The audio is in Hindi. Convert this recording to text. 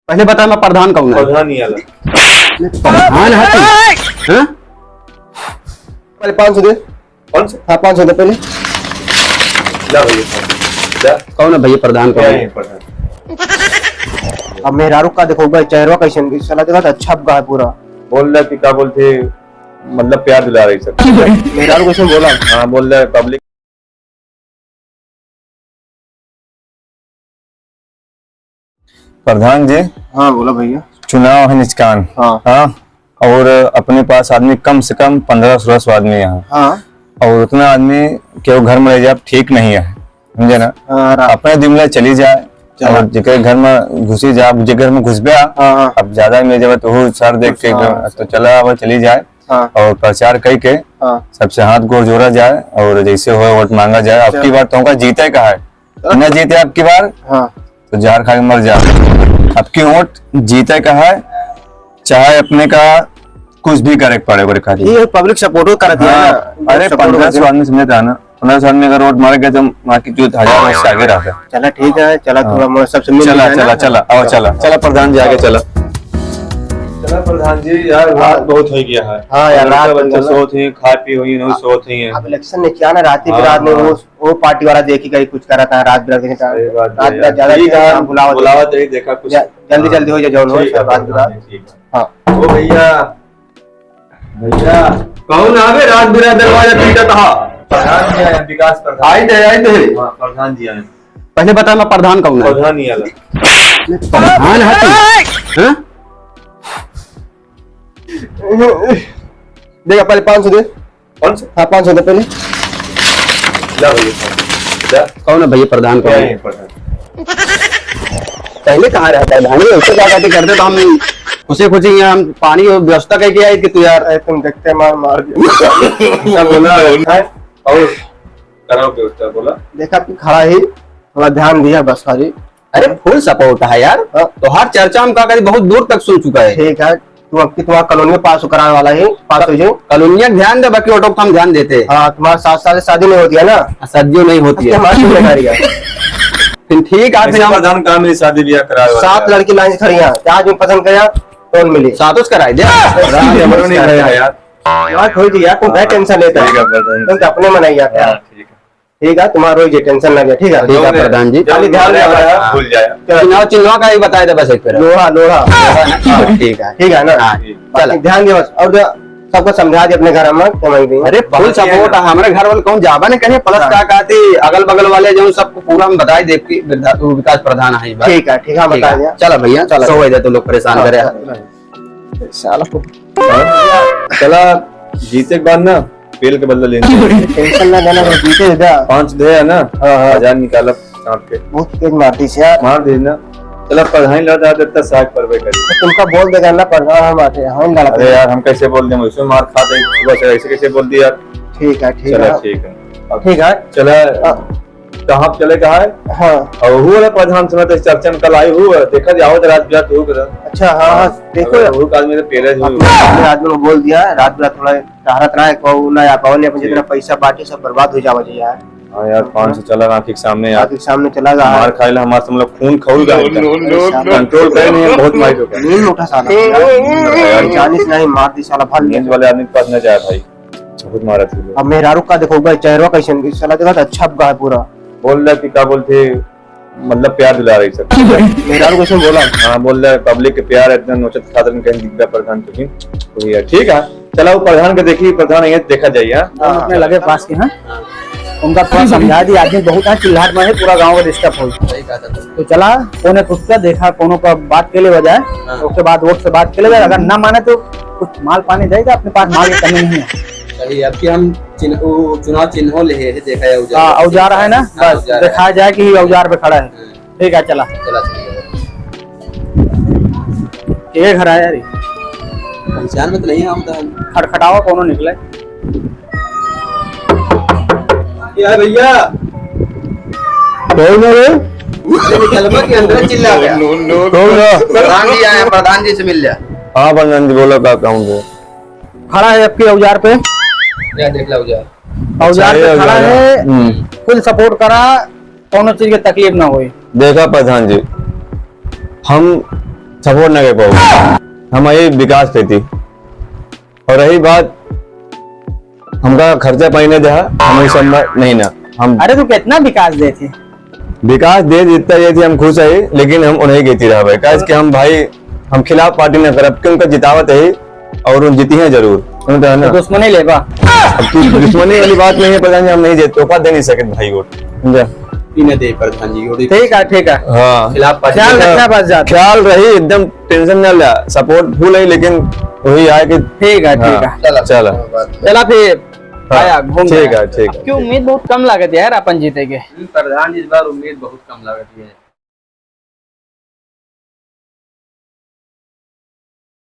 पहले बता मैं प्रधान कौन है? प्रधान ही आला। प्रधान है तू? हाँ? पहले 500 दे। कौन सा? हाँ 500 दे पहले। जा भैया जा। कौन है भैया प्रधान कौन क्या है? है प्रधान? अब मेहरारू का देखो भाई चेहरा कैसे साला देखा था, अच्छा गा है पूरा। बोल रहा कि क्या बोलते, मतलब प्यार दिला रही सब। मेहरारू कैसे बोला? हाँ बोल रहा है पब्लिक। प्रधान जी हाँ बोला भैया। चुनाव है निचकान। हाँ हाँ और अपने पास आदमी कम से कम 1500 आदमी है यहाँ। हाँ और उतना आदमी केवल घर में रह जाए ठीक नहीं है, समझे ना। अपने दिमला चली जाए और जेकर घर में घुसी जाए, जेकर में घुस गया अब ज्यादा में जब तो सर देख के तो चला अब चली जाए और प्रचार कई के सबसे हाथ गोड़ जोड़ा जाए और जैसे हो वोट मांगा जाए। अब की बार तो जीते का है, न जीते अब की बार तो जहर खा के मर जाए। अब की वोट जीते का है, चाहे अपने का कुछ भी करे पड़े खाली। ये पब्लिक सपोर्ट कर दिया ना। अरे 1500 आदमी समझे था ना, 1500 आदमी अगर वोट मारे गए तो वहाँ की जो 1000 वर्ष से आगे रहता। चला ठीक है, चला थोड़ा सबसे मिल चला चला चला आओ चला चला प्रधान जी आगे चला। चला प्रधान जी यार रात बहुत हो गया है। हाँ यार रात बच्चे सोते हैं, खा पी हुई नहीं सोते हैं। अब इलेक्शन ने किया ना, रात ही रात में वो पार्टी वाला देखी कहीं कुछ कर रहा था, रात बिरात रात ज्यादा बुलावा दे देखा कुछ जल्दी जल्दी हो जाए जो रात बिरात। हाँ ओ भैया भैया कौन आवे रात बिरात दरवाजा पीटा था? प्रधान जी आए, विकास प्रधान आई थे। प्रधान जी आए। पहले बता मैं प्रधान कौन है? प्रधान ही आला। प्रधान है तू? हाँ? देखा पहले 500 दे। कौन सा? हाँ 500 दे पहले। जा भैया जा। कौन है भैया प्रधान कौन क्या है? है प्रधान? पहले कहाँ रहता है धानी? उससे क्या कहते करते तो हम खुशी खुशी यहाँ हम पानी की व्यवस्था करके आए कि तू यार तुम देखते मार मार दिया। बोला और कराओ व्यवस्था बोला। देखा खड़ा ही थोड़ा ध्यान दिया बस खाली। अरे फुल सपोर्ट है यार। तो हर चर्चा हम का बहुत दूर तक सुन चुका है। ठीक है तुम अब की तुम्हारा कॉलोनी में पास कराने वाला है, पास हो जाओ। कॉलोनिया ध्यान दे, बाकी ऑटो हम ध्यान देते। हाँ तुम्हारा 7 साल से शादी नहीं होती है ना, सदियों नहीं होती है। ठीक है फिर हम प्रधान काम मेरी शादी ब्याह करा 7 लड़की लाइन से खड़ी है, जहाँ जो पसंद करा तो मिली सातों से कराई दे यार। थोड़ी सी यार तुम क्या टेंशन लेते हो, तुम अपने में नहीं जाते यार। ठीक है तुम्हारा रोज टेंशन ना लिया। ठीक है ठीक है प्रधान जी, खाली ध्यान रखना। भूल जाए चुनाव चिन्हों का ही बताया था बस एक बार। लोहा लोहा ठीक है ना। चल ध्यान दे बस, और सबको समझा दे अपने घर में समझ गई। अरे फुल सपोर्ट है हमारे घर वाले, कौन जावा ने कहे प्लस क्या कहती अगल बगल वाले जो सबको पूरा हम बताए देख के विकास प्रधान है। ठीक है बता दिया। चलो भैया चलो सो दे तो लोग परेशान करे चला जीते के बाद ना पेल के बदला लेने टेंशन ना लेना, जीते दे 5 दे है ना। 1000 निकाला चाप के बहुत तेज मारती से यार, मार देना। चला प्रधान लड़ा देता साग परवे करी। तुमका बोल देगा ना प्रधान हम आते हैं हम लड़ते। अरे यार हम कैसे बोल दें, उसमें मार खाते सुबह से ऐसे कैसे बोल दिया। ठीक है चला ठीक है चला कहाँ चले कहा है। हाँ और वो वाला प्रधान समय तो चर्चा में कल आई हुआ देखा जाओ रात बिरात हो गया। अच्छा हाँ देखो वो आदमी तो पहले आदमी को बोल दिया रात बिरात थोड़ा सहारत रहा है को ना या पावन अपन जितना पैसा बांटे सब बर्बाद हो जावा चाहिए यार। हाँ यार 500 चला आंखी के सामने यार, आंखी के सामने चला गया मार खाए ला हमारा मतलब खून खौल गया कंट्रोल करे नहीं बहुत मार हो गया। नींद उठा साला यार, जानी से नहीं मार दी साला भल नींद वाले आदमी के पास न जाए भाई, बहुत मारा थी। अब मेहरारू का देखो भाई चेहरा कैसे साला देखा था, अच्छा गा है पूरा। बोल रहा कि क्या बोलते मतलब प्यार दिला रही सब। मेहरारू कैसे बोला? हाँ बोल रहा है पब्लिक के प्यार इतना नोचत खातर में कहीं दिखता प्रधान तो यार ठीक है चला वो प्रधान के देखिए प्रधान ये देखा जाइए। अपने लगे पास के हैं उनका थोड़ा समझा दी, आदमी बहुत है चिल्लाहट में है, पूरा गांव का डिस्टर्ब हो। तो चला कोने पूछता देखा कोनो का बात के लिए बजाय उसके बाद वोट से बात के लिए, अगर ना माने तो कुछ माल पानी देगा, अपने पास माल की कमी नहीं है। चलिए अब की हम चुनाव चिन्हों ले देखा है औजार है ना, बस दिखाया जाए कि औजार पे खड़ा है। ठीक है चला ये घर है यार, पहचान में तो नहीं हम खटखटावा कोनो निकले क्या भैया के अंदर चिल्ला गया। प्रधान जी आए, प्रधान जी से मिल जा। हाँ प्रधान जी बोलो क्या कहूँ खड़ा है आपके औजार पे, क्या देख लो औजार पे खड़ा है, फुल सपोर्ट करा, कोनो चीज की तकलीफ ना हुई। देखा प्रधान जी हम सपोर्ट ना कर पाओ। हम यही विकास पे थी। और रही बात हमका खर्चा पानी नहीं दिया, हम सब नहीं ना हम अरे तू कितना विकास दे थे? विकास दे जितना ये थी हम खुश है, लेकिन हम उन्हें कहती रहा भाई काज कि हम भाई हम खिलाफ पार्टी न करब कि उनका जितावत है और उन जीती है जरूर उन्हें तो है ना। तो दुश्मनी लेबा? अब तू दुश्मनी वाली बात नहीं है, प्रधान जी हम नहीं तोहफा दे नहीं सके भाई वोट समझा। इन्हें दे प्रधान जी वोट। ठीक है ठीक है, हाँ खिलाफ पार्टी ख्याल रखना बस जाता। ख्याल रही एकदम टेंशन ना लिया, सपोर्ट फुल है, लेकिन वही आए कि ठीक है ठीक है, चला चला फिर आया घूम ठीक है ठीक है। क्यों उम्मीद बहुत कम लागत है यार अपन जीतेंगे। प्रधान जी इस बार उम्मीद बहुत कम लग रही है।